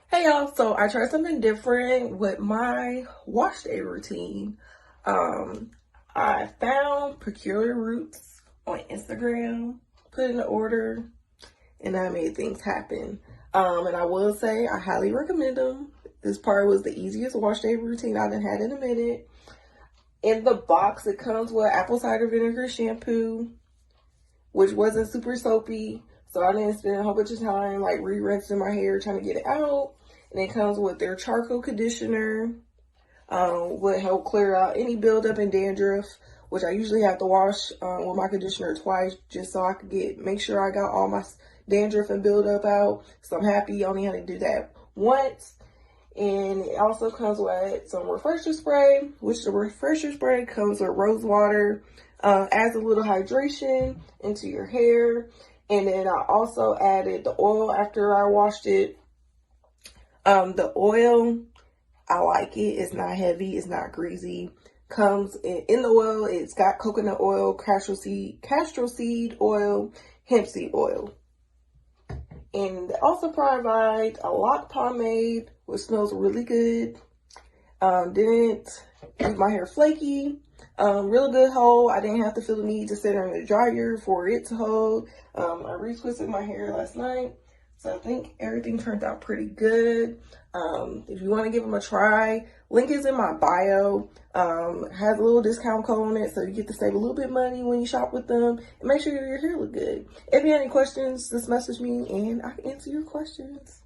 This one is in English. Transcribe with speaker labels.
Speaker 1: Hey y'all, so I tried something different with my wash day routine. I found Peculiar Roots on Instagram, put in the order, and I made things happen. And I will say I highly recommend them. This part was the easiest wash day routine I've had in a minute. In the box, it comes with apple cider vinegar shampoo, which wasn't super soapy, so I didn't spend a whole bunch of time like re-rinsing my hair trying to get it out. And it comes with their charcoal conditioner, would help clear out any buildup and dandruff, which I usually have to wash with my conditioner twice just so I could make sure I got all my dandruff and buildup out. So I'm happy I only had to do that once. And it also comes with some refresher spray, which the refresher spray comes with rose water, adds a little hydration into your hair. And then I also added the oil after I washed it. The oil, I like it. It's not heavy. It's not greasy. Comes in the oil. It's got coconut oil, castor seed oil, hemp seed oil. And they also provide a lock pomade, which smells really good. Didn't leave my hair flaky. Real good hold. I didn't have to feel the need to sit in the dryer for it to hold. I retwisted my hair last night. So I think everything turned out pretty good. If you want to give them a try, link is in my bio. Has a little discount code on it, so you get to save a little bit of money when you shop with them. And make sure your hair look good. If you have any questions, just message me and I can answer your questions.